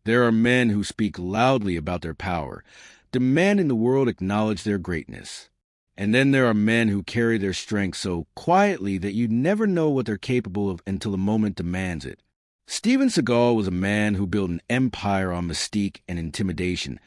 There are men who speak loudly about their power, demanding the world acknowledge their greatness. And then there are men who carry their strength so quietly that you never know what they're capable of until the moment demands it. Steven Seagal was a man who built an empire on mystique and intimidation,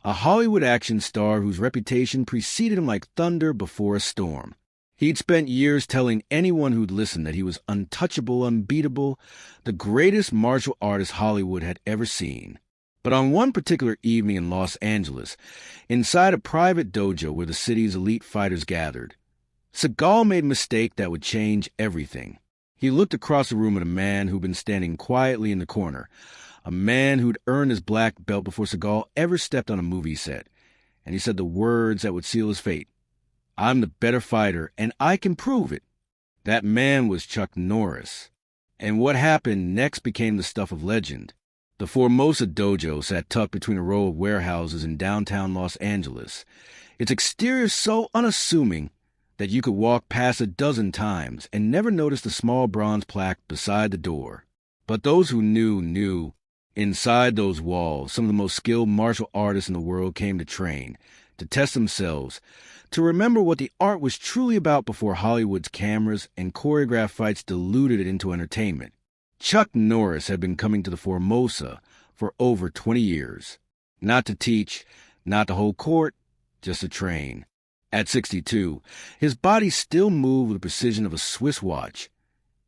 a Hollywood action star whose reputation preceded him like thunder before a storm. He'd spent years telling anyone who'd listen that he was untouchable, unbeatable, the greatest martial artist Hollywood had ever seen. But on one particular evening in Los Angeles, inside a private dojo where the city's elite fighters gathered, Seagal made a mistake that would change everything. He looked across the room at a man who'd been standing quietly in the corner, a man who'd earned his black belt before Seagal ever stepped on a movie set, and he said the words that would seal his fate. "I'm the better fighter, and I can prove it." That man was Chucknorris. And what happened next became the stuff of legend. The Formosa dojo sat tucked between a row of warehouses in downtown Los Angeles, its exterior so unassuming that you could walk past a dozen times and never notice the small bronze plaque beside the door. But those who knew. Inside those walls, some of the most skilled martial artists in the world came to train, to test themselves, to remember what the art was truly about before Hollywood's cameras and choreographed fights diluted it into entertainment. Chucknorris had been coming to the Formosa for over 20 years. Not to teach, not to hold court, just to train. At 62, his body still moved with the precision of a Swiss watch.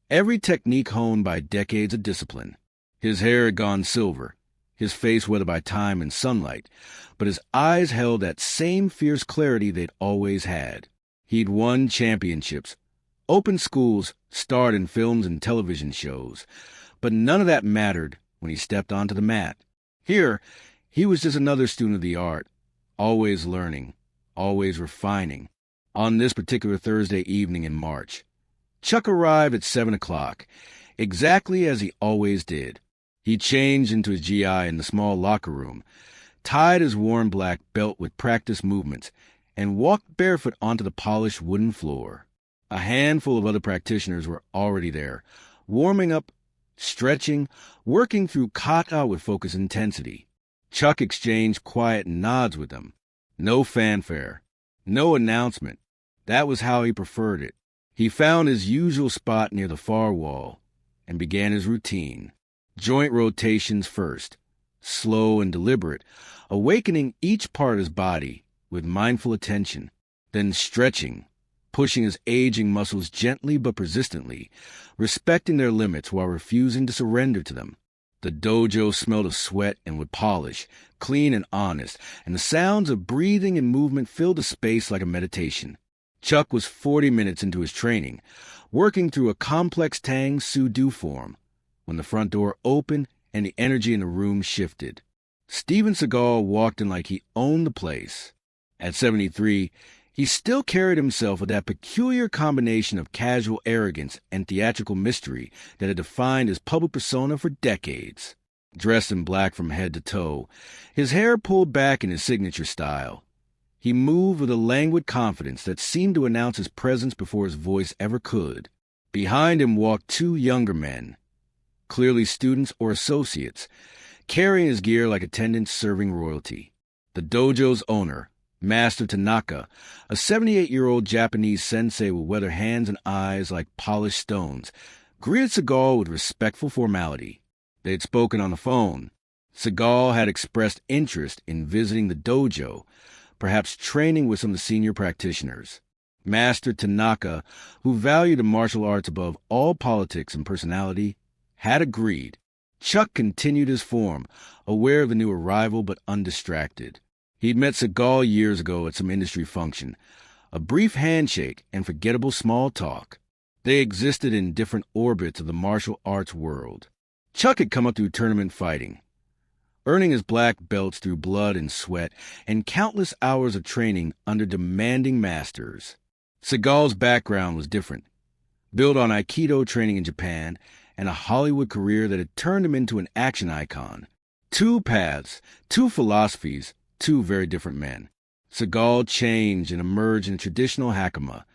Every technique honed by decades of discipline. His hair had gone silver, his face weathered by time and sunlight, but his eyes held that same fierce clarity they'd always had. He'd won championships, opened schools, starred in films and television shows, but none of that mattered when he stepped onto the mat. Here, he was just another student of the art, always learning, always refining. On this particular Thursday evening in March, Chuck arrived at 7 o'clock, exactly as he always did. He changed into his GI in the small locker room, tied his worn black belt with practice movements, and walked barefoot onto the polished wooden floor. A handful of other practitioners were already there, warming up, stretching, working through kata with focused intensity. Chuck exchanged quiet nods with them. No fanfare, no announcement. That was how he preferred it. He found his usual spot near the far wall and began his routine. Joint rotations first, slow and deliberate, awakening each part of his body with mindful attention, then stretching, pushing his aging muscles gently but persistently, respecting their limits while refusing to surrender to them. The dojo smelled of sweat and wood polish, clean and honest, and the sounds of breathing and movement filled the space like a meditation. Chuck was 40 minutes into his training, working through a complex Tang Soo Do form, when the front door opened and the energy in the room shifted. Steven Seagal walked in like he owned the place. At 73, he still carried himself with that peculiar combination of casual arrogance and theatrical mystery that had defined his public persona for decades. Dressed in black from head to toe, his hair pulled back in his signature style, he moved with a languid confidence that seemed to announce his presence before his voice ever could. Behind him walked two younger men, clearly students or associates, carrying his gear like attendants serving royalty. The dojo's owner, Master Tanaka, a 78-year-old Japanese sensei with weathered hands and eyes like polished stones, greeted Seagal with respectful formality. They had spoken on the phone. Seagal had expressed interest in visiting the dojo, perhaps training with some of the senior practitioners. Master Tanaka, who valued the martial arts above all politics and personality, had agreed. Chuck continued his form, aware of the new arrival but undistracted. He'd met Seagal years ago at some industry function, a brief handshake and forgettable small talk. They existed in different orbits of the martial arts world. Chuck had come up through tournament fighting, earning his black belts through blood and sweat and countless hours of training under demanding masters. Seagal's background was different, built on Aikido training in Japan and a Hollywood career that had turned him into an action icon. Two paths, two philosophies, two very different men. Seagal changed and emerged in a traditional hakama,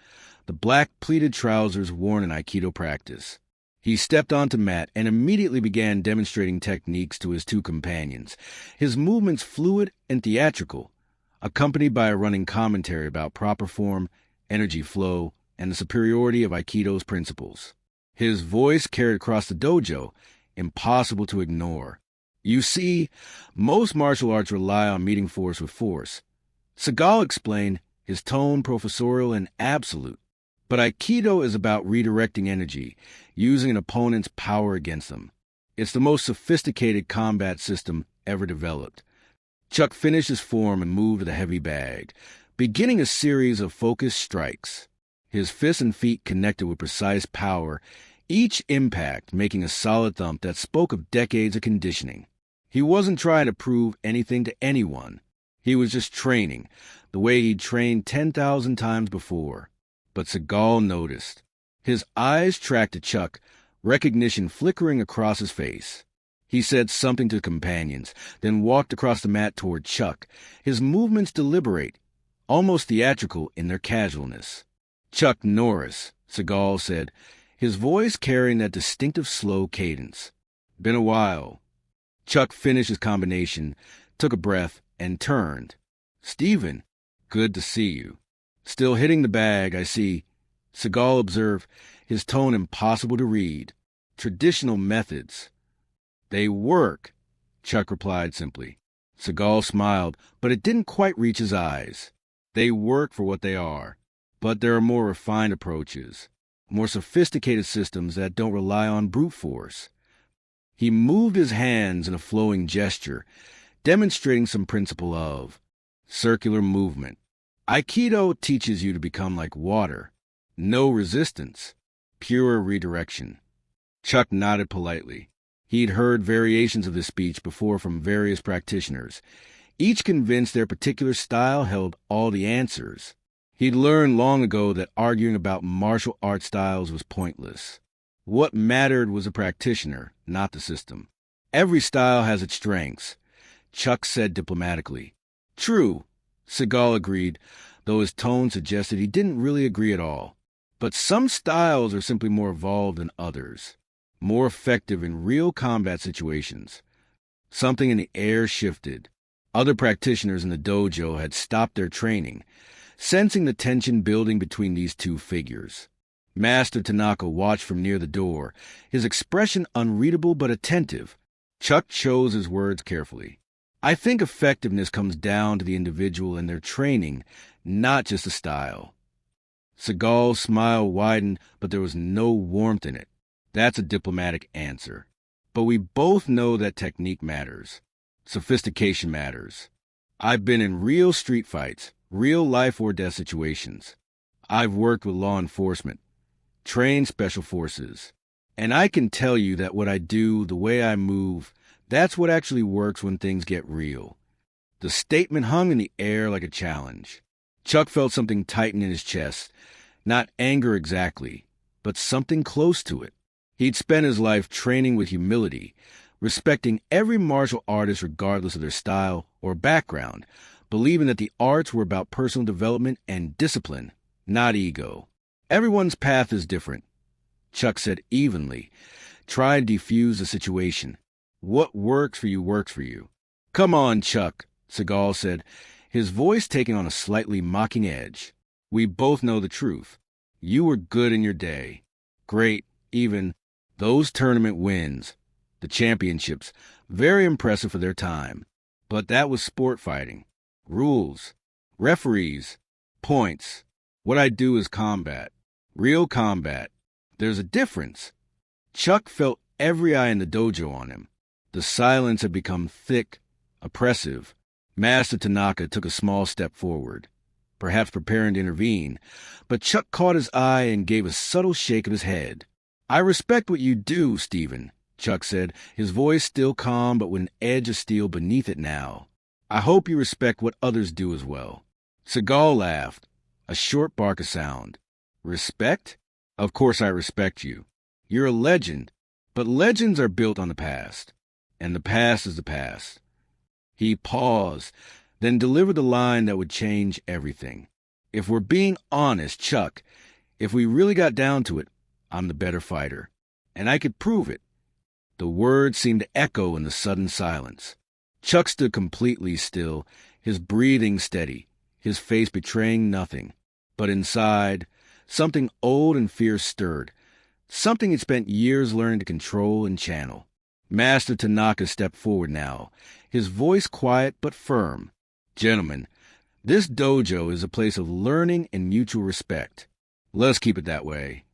the black pleated trousers worn in Aikido practice. He stepped onto mat and immediately began demonstrating techniques to his two companions, his movements fluid and theatrical, accompanied by a running commentary about proper form, energy flow, and the superiority of Aikido's principles. His voice carried across the dojo, impossible to ignore. You see, most martial arts rely on meeting force with force. Seagal explained, his tone professorial and absolute. But Aikido is about redirecting energy, using an opponent's power against them. It's the most sophisticated combat system ever developed. Chuck finished his form and moved to the heavy bag, beginning a series of focused strikes. His fists and feet connected with precise power, each impact making a solid thump that spoke of decades of conditioning. He wasn't trying to prove anything to anyone. He was just training, the way he'd trained 10,000 times before. But Seagal noticed. His eyes tracked to Chuck, recognition flickering across his face. He said something to the companions, then walked across the mat toward Chuck, his movements deliberate, almost theatrical in their casualness. Chucknorris, Seagal said, his voice carrying that distinctive slow cadence. Been a while. Chuck finished his combination, took a breath, and turned. Stephen, good to see you. Still hitting the bag, I see. Seagal observed, his tone impossible to read. Traditional methods. They work, Chuck replied simply. Seagal smiled, but it didn't quite reach his eyes. They work for what they are. But there are more refined approaches, more sophisticated systems that don't rely on brute force. He moved his hands in a flowing gesture, demonstrating some principle of circular movement. Aikido teaches you to become like water. No resistance. Pure redirection. Chuck nodded politely. He'd heard variations of this speech before from various practitioners, each convinced their particular style held all the answers. He'd learned long ago that arguing about martial art styles was pointless. What mattered was the practitioner, not the system. Every style has its strengths, Chuck said diplomatically. True, Seagal agreed, though his tone suggested he didn't really agree at all. But some styles are simply more evolved than others, more effective in real combat situations. Something in the air shifted. Other practitioners in the dojo had stopped their training, sensing the tension building between these two figures. Master Tanaka watched from near the door, his expression unreadable but attentive. Chuck chose his words carefully. I think effectiveness comes down to the individual and their training, not just the style. Seagal's smile widened, but there was no warmth in it. That's a diplomatic answer. But we both know that technique matters. Sophistication matters. I've been in real street fights, real life or death situations. I've worked with law enforcement, trained special forces. And I can tell you that what I do, the way I move, that's what actually works when things get real. The statement hung in the air like a challenge. Chuck felt something tighten in his chest. Not anger exactly, but something close to it. He'd spent his life training with humility, respecting every martial artist regardless of their style or background, believing that the arts were about personal development and discipline, not ego. Everyone's path is different, Chuck said evenly. Try to defuse the situation. What works for you works for you. Come on, Chuck, Seagal said, his voice taking on a slightly mocking edge. We both know the truth. You were good in your day. Great, even. Those tournament wins, the championships, very impressive for their time. But that was sport fighting. Rules, referees, points. What I do is combat. Real combat. There's a difference. Chuck felt every eye in the dojo on him. The silence had become thick, oppressive. Master Tanaka took a small step forward, perhaps preparing to intervene, but Chuck caught his eye and gave a subtle shake of his head. I respect what you do, Stephen, Chuck said, his voice still calm but with an edge of steel beneath it now. I hope you respect what others do as well. Seagal laughed, a short bark of sound. Respect? Of course I respect you. You're a legend, but legends are built on the past, and the past is the past. He paused, then delivered the line that would change everything. If we're being honest, Chuck, if we really got down to it, I'm the better fighter. And I could prove it. The words seemed to echo in the sudden silence. Chuck stood completely still, his breathing steady, his face betraying nothing. But inside, something old and fierce stirred, something he'd spent years learning to control and channel. Master Tanaka stepped forward now, his voice quiet but firm. "Gentlemen, this dojo is a place of learning and mutual respect. Let's keep it that way."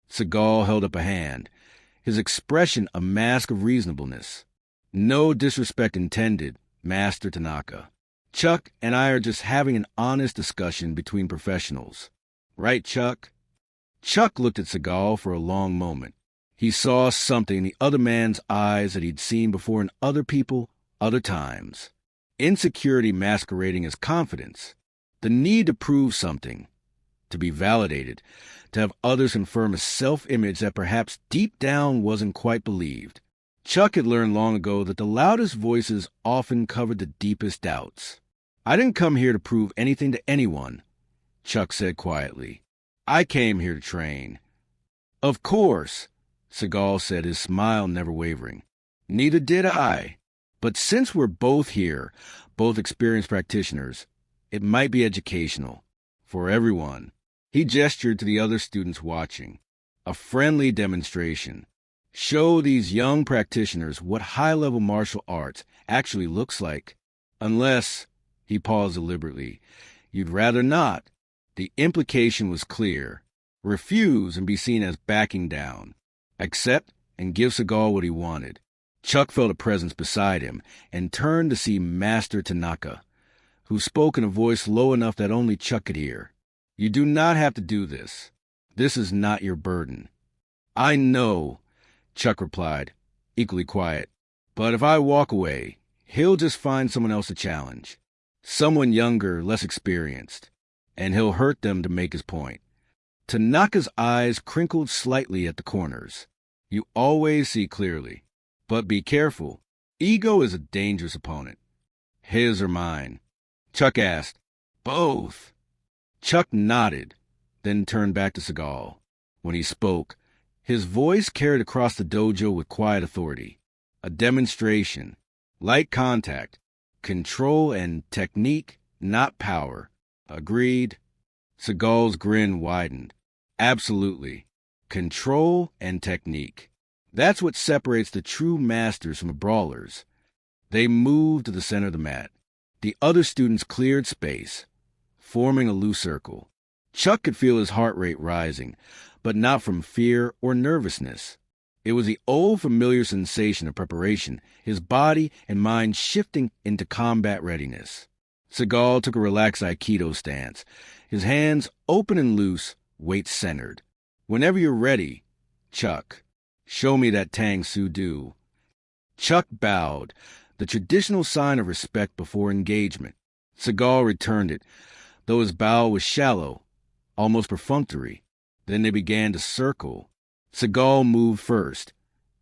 Seagal held up a hand, his expression a mask of reasonableness. "No disrespect intended, Master Tanaka. Chuck and I are just having an honest discussion between professionals. Right, Chuck?" Chuck looked at Seagal for a long moment. He saw something in the other man's eyes that he'd seen before in other people, other times. Insecurity masquerading as confidence. The need to prove something. To be validated. To have others confirm a self-image that perhaps deep down wasn't quite believed. Chuck had learned long ago that the loudest voices often covered the deepest doubts. "I didn't come here to prove anything to anyone," Chuck said quietly. "I came here to train." "Of course," Seagal said, his smile never wavering. "Neither did I. But since we're both here, both experienced practitioners, it might be educational. For everyone." He gestured to the other students watching. "A friendly demonstration. Show these young practitioners what high-level martial arts actually looks like. Unless," he paused deliberately, "you'd rather not." The implication was clear. Refuse and be seen as backing down. Accept and give Seagal what he wanted. Chuck felt a presence beside him and turned to see Master Tanaka, who spoke in a voice low enough that only Chuck could hear. "You do not have to do this. This is not your burden." "I know," Chuck replied, equally quiet. "But if I walk away, he'll just find someone else to challenge. Someone younger, less experienced. And he'll hurt them to make his point." Tanaka's eyes crinkled slightly at the corners. "You always see clearly. But be careful. Ego is a dangerous opponent. His or mine?" Chuck asked. "Both." Chuck nodded, then turned back to Seagal. When he spoke, his voice carried across the dojo with quiet authority. A demonstration. Light contact. Control and technique, not power. Agreed? Seagal's grin widened. "Absolutely. Control and technique. That's what separates the true masters from the brawlers." They moved to the center of the mat. The other students cleared space, forming a loose circle. Chuck could feel his heart rate rising, but not from fear or nervousness. It was the old familiar sensation of preparation, his body and mind shifting into combat readiness. Seagal took a relaxed Aikido stance, his hands open and loose, weight centered. "Whenever you're ready, Chuck, show me that Tang Soo Do." Chuck bowed, the traditional sign of respect before engagement. Seagal returned it, though his bow was shallow, almost perfunctory. Then they began to circle. Seagal moved first,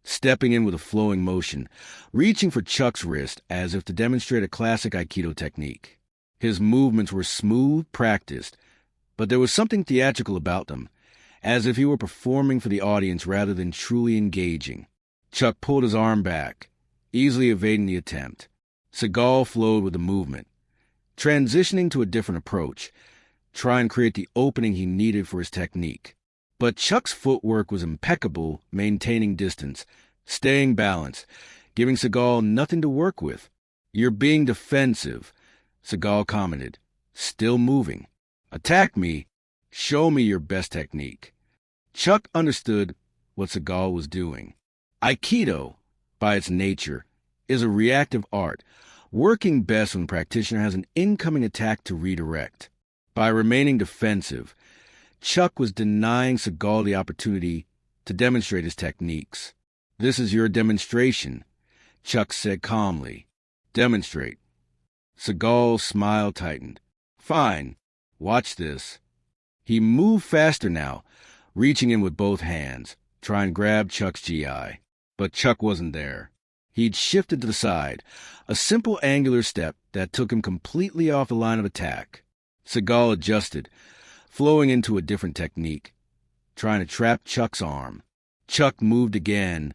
stepping in with a flowing motion, reaching for Chuck's wrist as if to demonstrate a classic Aikido technique. His movements were smooth, practiced, but there was something theatrical about them, as if he were performing for the audience rather than truly engaging. Chuck pulled his arm back, easily evading the attempt. Seagal flowed with the movement, transitioning to a different approach, trying to create the opening he needed for his technique. But Chuck's footwork was impeccable, maintaining distance, staying balanced, giving Seagal nothing to work with. "You're being defensive," Seagal commented, still moving. "Attack me. Show me your best technique." Chuck understood what Seagal was doing. Aikido, by its nature, is a reactive art, working best when the practitioner has an incoming attack to redirect. By remaining defensive, Chuck was denying Seagal the opportunity to demonstrate his techniques. "This is your demonstration," Chuck said calmly. "Demonstrate." Seagal's smile tightened. "Fine. Watch this." He moved faster now, reaching in with both hands, trying to grab Chuck's GI. But Chuck wasn't there. He'd shifted to the side, a simple angular step that took him completely off the line of attack. Seagal adjusted, flowing into a different technique, trying to trap Chuck's arm. Chuck moved again,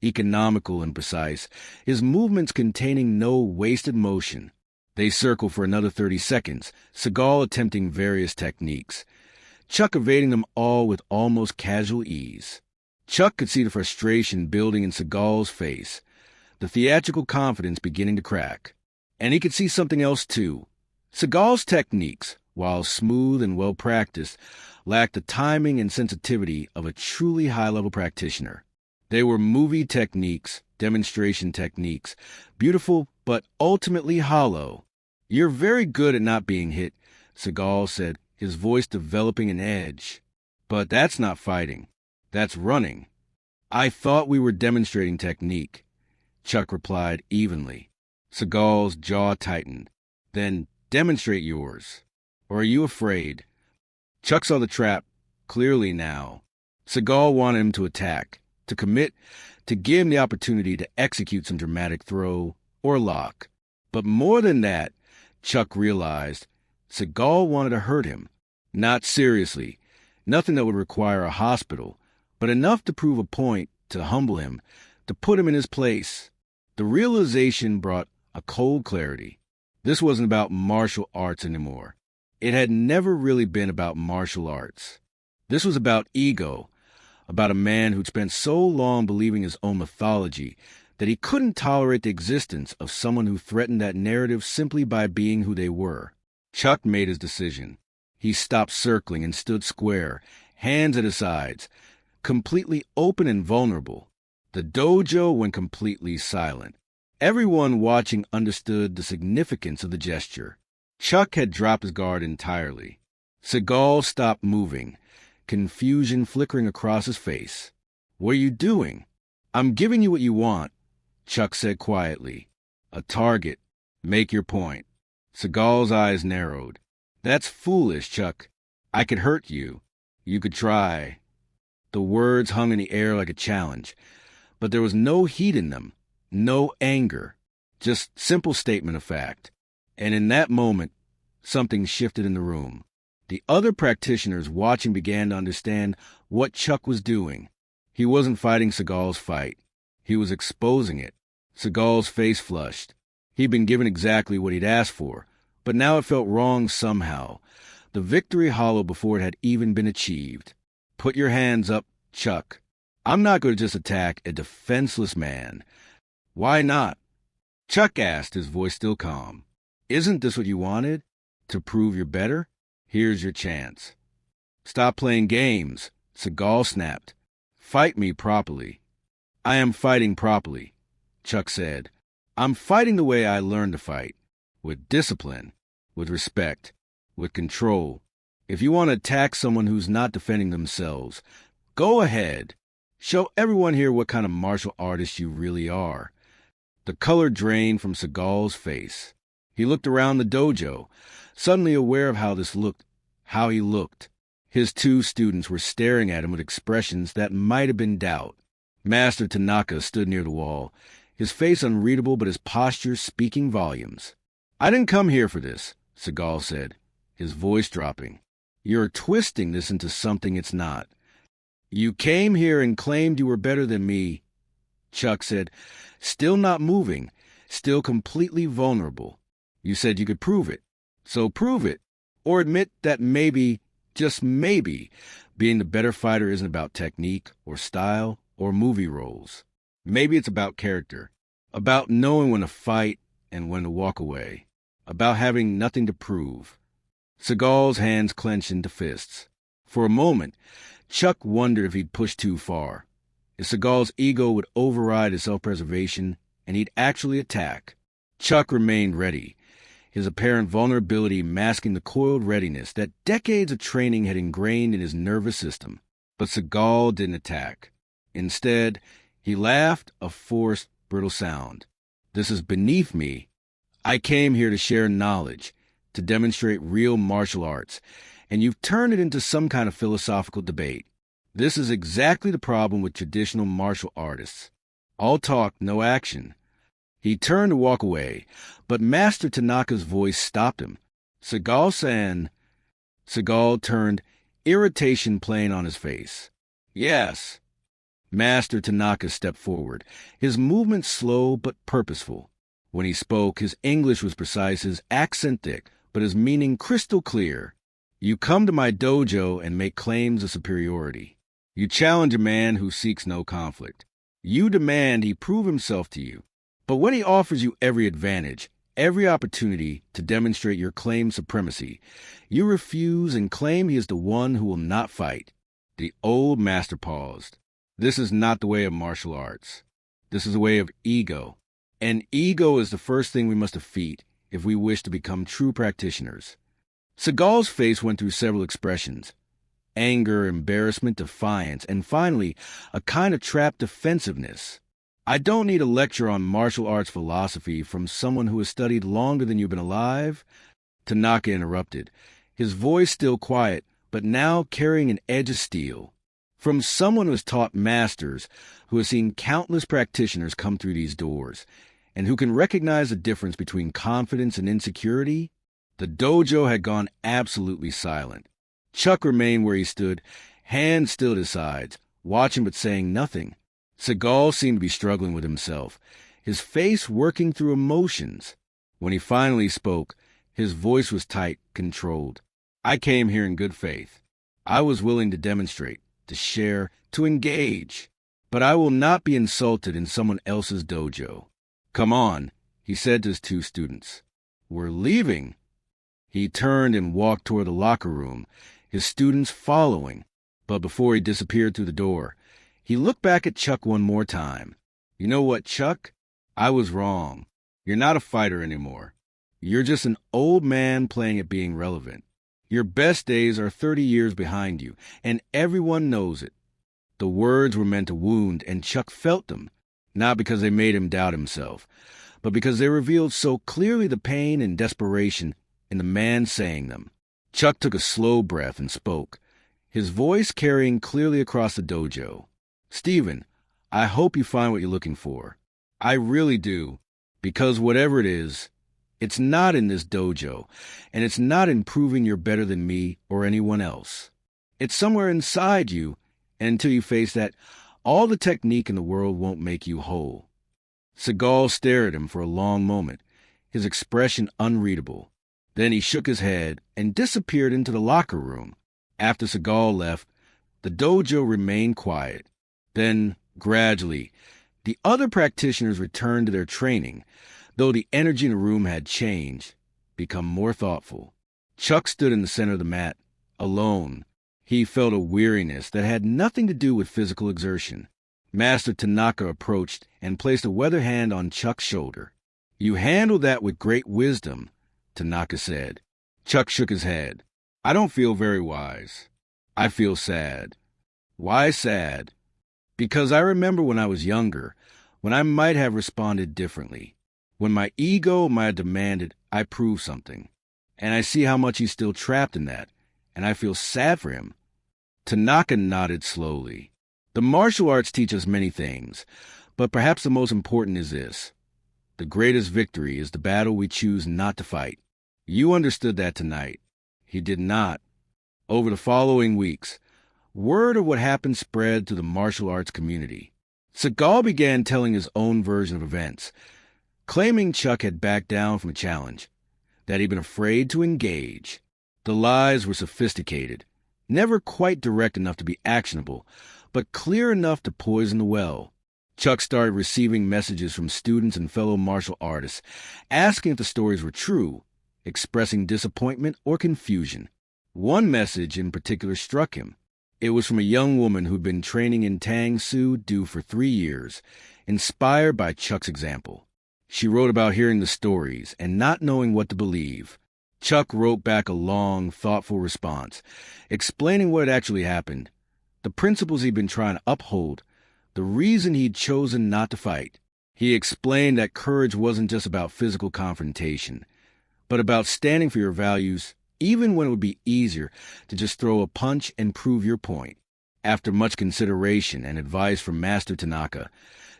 economical and precise, his movements containing no wasted motion. They circled for another 30 seconds, Seagal attempting various techniques, Chuck evading them all with almost casual ease. Chuck could see the frustration building in Seagal's face, the theatrical confidence beginning to crack. And he could see something else, too. Seagal's techniques, while smooth and well-practiced, lacked the timing and sensitivity of a truly high-level practitioner. They were movie techniques, demonstration techniques, beautiful but ultimately hollow. "You're very good at not being hit," Seagal said, his voice developing an edge. "But that's not fighting. That's running." "I thought we were demonstrating technique," Chuck replied evenly. Seagal's jaw tightened. "Then demonstrate yours. Or are you afraid?" Chuck saw the trap clearly now. Seagal wanted him to attack, to commit, to give him the opportunity to execute some dramatic throw or lock. But more than that, Chuck realized, Seagal wanted to hurt him. Not seriously, nothing that would require a hospital, but enough to prove a point, to humble him, to put him in his place. The realization brought a cold clarity. This wasn't about martial arts anymore. It had never really been about martial arts. This was about ego, about a man who'd spent so long believing his own mythology that he couldn't tolerate the existence of someone who threatened that narrative simply by being who they were. Chuck made his decision. He stopped circling and stood square, hands at his sides, completely open and vulnerable. The dojo went completely silent. Everyone watching understood the significance of the gesture. Chuck had dropped his guard entirely. Seagal stopped moving, confusion flickering across his face. "What are you doing?" "I'm giving you what you want," Chuck said quietly. "A target. Make your point." Seagal's eyes narrowed. "That's foolish, Chuck. I could hurt you. You could try." The words hung in the air like a challenge, but there was no heat in them, no anger, just simple statement of fact. And in that moment, something shifted in the room. The other practitioners watching began to understand what Chuck was doing. He wasn't fighting Seagal's fight. He was exposing it. Seagal's face flushed. He'd been given exactly what he'd asked for, but now it felt wrong somehow. The victory hollow before it had even been achieved. "Put your hands up, Chuck. I'm not going to just attack a defenseless man." "Why not?" Chuck asked, his voice still calm. "Isn't this what you wanted? To prove you're better? Here's your chance." "Stop playing games," Seagal snapped. "Fight me properly." "I am fighting properly," Chuck said. "I'm fighting the way I learned to fight. With discipline, with respect, with control. If you want to attack someone who's not defending themselves, go ahead. Show everyone here what kind of martial artist you really are." The color drained from Seagal's face. He looked around the dojo, suddenly aware of how this looked, how he looked. His two students were staring at him with expressions that might have been doubt. Master Tanaka stood near the wall, his face unreadable but his posture speaking volumes. "I didn't come here for this," Seagal said, his voice dropping. "You're twisting this into something it's not. You came here and claimed you were better than me," Chuck said, still not moving, still completely vulnerable. "You said you could prove it. So prove it. Or admit that maybe, just maybe, being the better fighter isn't about technique or style or movie roles. Maybe it's about character, about knowing when to fight and when to walk away, about having nothing to prove." Seagal's hands clenched into fists. For a moment, Chuck wondered if he'd pushed too far, if Seagal's ego would override his self-preservation and he'd actually attack. Chuck remained ready, his apparent vulnerability masking the coiled readiness that decades of training had ingrained in his nervous system. But Seagal didn't attack. Instead, he laughed, a forced, brittle sound. "This is beneath me. I came here to share knowledge, to demonstrate real martial arts, and you've turned it into some kind of philosophical debate. This is exactly the problem with traditional martial artists. All talk, no action." He turned to walk away, but Master Tanaka's voice stopped him. "Seagal-san." Seagal turned, irritation playing on his face. "Yes." Master Tanaka stepped forward, his movements slow but purposeful. When he spoke, his English was precise, his accent thick, but his meaning crystal clear. You come to my dojo and make claims of superiority. You challenge a man who seeks no conflict. You demand he prove himself to you. But when he offers you every advantage, every opportunity to demonstrate your claimed supremacy, you refuse and claim he is the one who will not fight. The old master paused. This is not the way of martial arts. This is the way of ego. And ego is the first thing we must defeat if we wish to become true practitioners. Seagal's face went through several expressions: anger, embarrassment, defiance, and finally, a kind of trapped defensiveness. I don't need a lecture on martial arts philosophy from someone who has studied longer than you've been alive, Tanaka interrupted, his voice still quiet, but now carrying an edge of steel. From someone who has taught masters, who has seen countless practitioners come through these doors, and who can recognize the difference between confidence and insecurity. The dojo had gone absolutely silent. Chuck remained where he stood, hands still at his sides, watching but saying nothing. Seagal seemed to be struggling with himself, his face working through emotions. When he finally spoke, his voice was tight, controlled. I came here in good faith. I was willing to demonstrate, to share, to engage. But I will not be insulted in someone else's dojo. Come on, he said to his two students. We're leaving. He turned and walked toward the locker room, his students following. But before he disappeared through the door, he looked back at Chuck one more time. You know what, Chuck? I was wrong. You're not a fighter anymore. You're just an old man playing at being relevant. Your best days are 30 years behind you, and everyone knows it. The words were meant to wound, and Chuck felt them, not because they made him doubt himself, but because they revealed so clearly the pain and desperation in the man saying them. Chuck took a slow breath and spoke, his voice carrying clearly across the dojo. Stephen, I hope you find what you're looking for. I really do, because whatever it is, it's not in this dojo, and it's not in proving you're better than me or anyone else. It's somewhere inside you, and until you face that, all the technique in the world won't make you whole. Seagal stared at him for a long moment, his expression unreadable. Then he shook his head and disappeared into the locker room. After Seagal left, the dojo remained quiet. Then, gradually, the other practitioners returned to their training, though the energy in the room had changed, become more thoughtful. Chuck stood in the center of the mat, alone. He felt a weariness that had nothing to do with physical exertion. Master Tanaka approached and placed a weather hand on Chuck's shoulder. You handled that with great wisdom, Tanaka said. Chuck shook his head. I don't feel very wise. I feel sad. Why sad? Because I remember when I was younger, when I might have responded differently. When my ego might have demanded I prove something. And I see how much he's still trapped in that, and I feel sad for him. Tanaka nodded slowly. The martial arts teach us many things, but perhaps the most important is this. The greatest victory is the battle we choose not to fight. You understood that tonight. He did not. Over the following weeks, word of what happened spread to the martial arts community. Seagal began telling his own version of events, claiming Chuck had backed down from a challenge, that he'd been afraid to engage. The lies were sophisticated, never quite direct enough to be actionable, but clear enough to poison the well. Chuck started receiving messages from students and fellow martial artists, asking if the stories were true, expressing disappointment or confusion. One message in particular struck him. It was from a young woman who'd been training in Tang Soo Do for 3 years, inspired by Chuck's example. She wrote about hearing the stories and not knowing what to believe. Chuck wrote back a long, thoughtful response, explaining what had actually happened, the principles he'd been trying to uphold, the reason he'd chosen not to fight. He explained that courage wasn't just about physical confrontation, but about standing for your values, even when it would be easier to just throw a punch and prove your point. After much consideration and advice from Master Tanaka,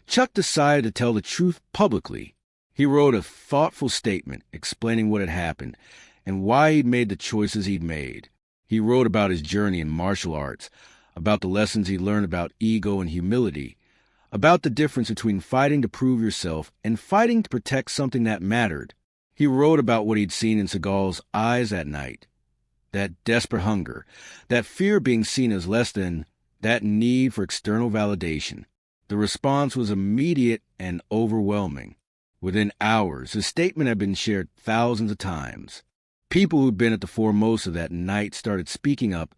Chuck decided to tell the truth publicly. He wrote a thoughtful statement explaining what had happened and why he'd made the choices he'd made. He wrote about his journey in martial arts, about the lessons he learned about ego and humility, about the difference between fighting to prove yourself and fighting to protect something that mattered. He wrote about what he'd seen in Seagal's eyes at night. That desperate hunger, that fear of being seen as less than, that need for external validation. The response was immediate and overwhelming. Within hours, his statement had been shared thousands of times. People who'd been at the Formosa that night started speaking up,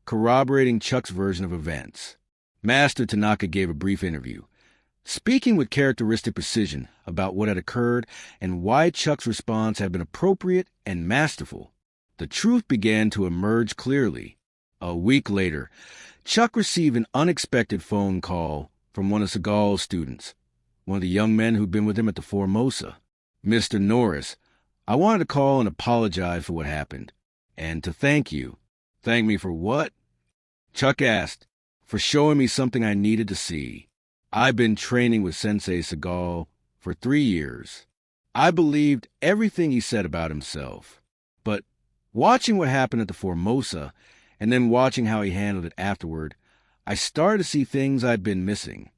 corroborating Chuck's version of events. Master Tanaka gave a brief interview, speaking with characteristic precision about what had occurred and why Chuck's response had been appropriate and masterful. The truth began to emerge clearly. A week later, Chuck received an unexpected phone call from one of Seagal's students, one of the young men who'd been with him at the Formosa. "Mr. Norris, I wanted to call and apologize for what happened, and to thank you." "Thank me for what?" Chuck asked. "For showing me something I needed to see. I've been training with Sensei Seagal for 3 years. I believed everything he said about himself. But watching what happened at the Formosa, and then watching how he handled it afterward, I started to see things I'd been missing."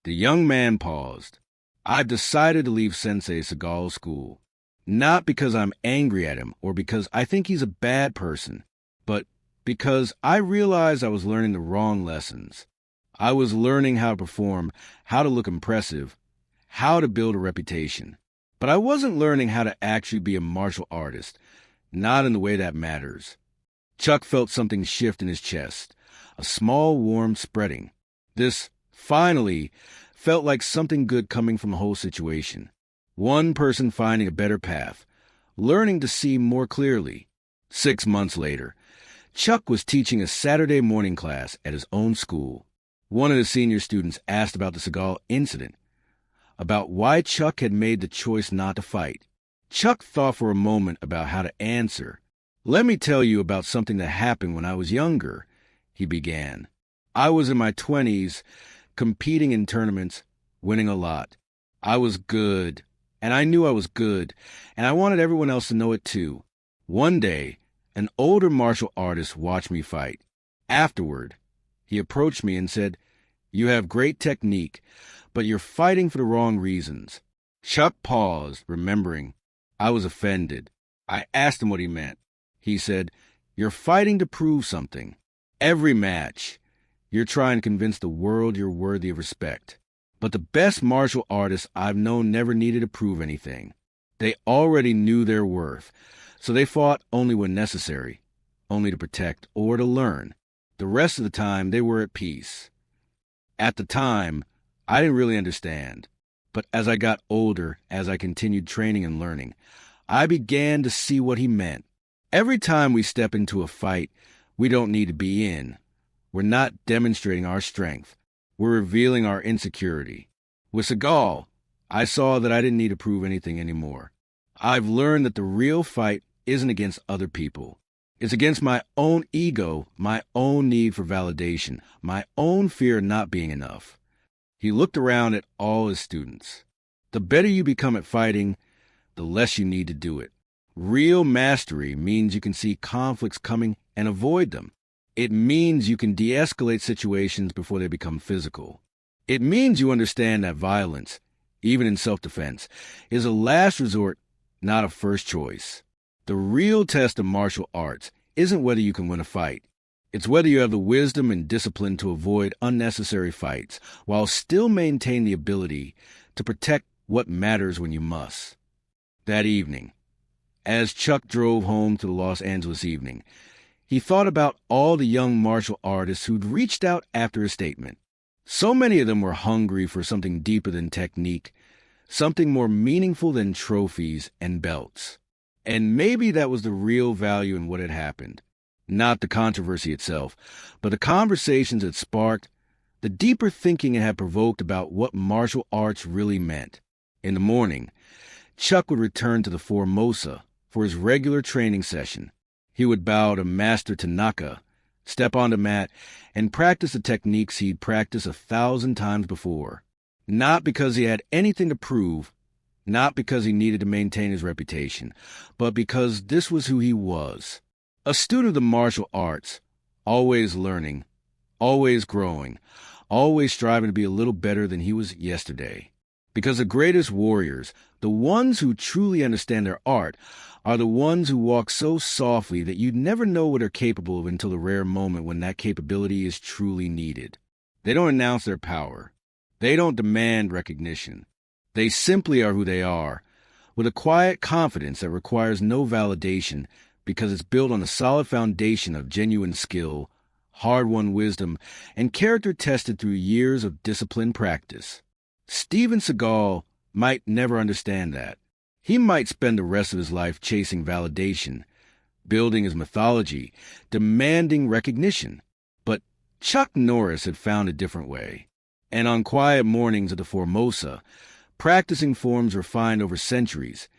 The young man paused. "I've decided to leave Sensei Seagal's school. Not because I'm angry at him or because I think he's a bad person, but because I realized I was learning the wrong lessons. I was learning how to perform, how to look impressive, how to build a reputation. But I wasn't learning how to actually be a martial artist, not in the way that matters." Chuck felt something shift in his chest, a small warmth spreading. This, finally, felt like something good coming from the whole situation. One person finding a better path, learning to see more clearly. 6 months later, Chuck was teaching a Saturday morning class at his own school. One of the senior students asked about the Seagal incident, about why Chuck had made the choice not to fight. Chuck thought for a moment about how to answer. "Let me tell you about something that happened when I was younger," he began. "I was in my 20s, competing in tournaments, winning a lot. I was good, and I knew I was good, and I wanted everyone else to know it too. One day, an older martial artist watched me fight. Afterward, he approached me and said, 'You have great technique, but you're fighting for the wrong reasons.'" Chuck paused, remembering. I was offended. I asked him what he meant. He said, "You're fighting to prove something. Every match, you're trying to convince the world you're worthy of respect. But the best martial artists I've known never needed to prove anything. They already knew their worth, so they fought only when necessary, only to protect or to learn. The rest of the time, they were at peace." At the time, I didn't really understand. But as I got older, as I continued training and learning, I began to see what he meant. Every time we step into a fight, we don't need to be in. We're not demonstrating our strength. We're revealing our insecurity. With Seagal, I saw that I didn't need to prove anything anymore. I've learned that the real fight isn't against other people. It's against my own ego, my own need for validation, my own fear of not being enough. He looked around at all his students. The better you become at fighting, the less you need to do it. Real mastery means you can see conflicts coming and avoid them. It means you can de-escalate situations before they become physical. It means you understand that violence, even in self-defense, is a last resort, not a first choice. The real test of martial arts isn't whether you can win a fight. It's whether you have the wisdom and discipline to avoid unnecessary fights while still maintain the ability to protect what matters when you must. That evening, as Chuck drove home to the Los Angeles evening, he thought about all the young martial artists who'd reached out after his statement. So many of them were hungry for something deeper than technique, something more meaningful than trophies and belts. And maybe that was the real value in what had happened. Not the controversy itself, but the conversations it sparked, the deeper thinking it had provoked about what martial arts really meant. In the morning, Chuck would return to the Formosa for his regular training session. He would bow to Master Tanaka, step on the mat, and practice the techniques he'd practiced 1,000 times before. Not because he had anything to prove, not because he needed to maintain his reputation, but because this was who he was. A student of the martial arts, always learning, always growing, always striving to be a little better than he was yesterday. Because the greatest warriors, the ones who truly understand their art, are the ones who walk so softly that you never know what they're capable of until the rare moment when that capability is truly needed. They don't announce their power. They don't demand recognition. They simply are who they are, with a quiet confidence that requires no validation because it's built on a solid foundation of genuine skill, hard-won wisdom, and character tested through years of disciplined practice. Steven Seagal might never understand that. He might spend the rest of his life chasing validation, building his mythology, demanding recognition. But Chucknorris had found a different way. And on quiet mornings at the Formosa, practicing forms refined over centuries,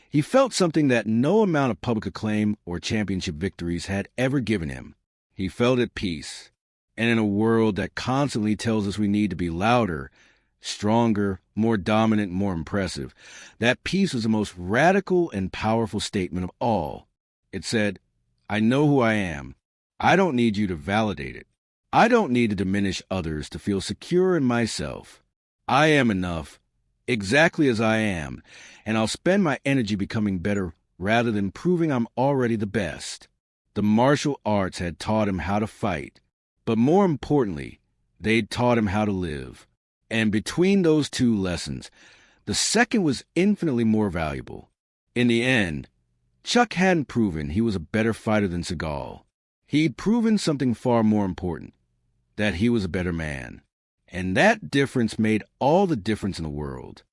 he felt something that no amount of public acclaim or championship victories had ever given him. He felt at peace. And in a world that constantly tells us we need to be louder, stronger, more dominant, more impressive, that peace was the most radical and powerful statement of all. It said, I know who I am. I don't need you to validate it. I don't need to diminish others to feel secure in myself. I am enough, exactly as I am, and I'll spend my energy becoming better rather than proving I'm already the best. The martial arts had taught him how to fight, but more importantly, they'd taught him how to live. And between those two lessons, the second was infinitely more valuable. In the end, Chuck hadn't proven he was a better fighter than Seagal. He'd proven something far more important, that he was a better man. And that difference made all the difference in the world.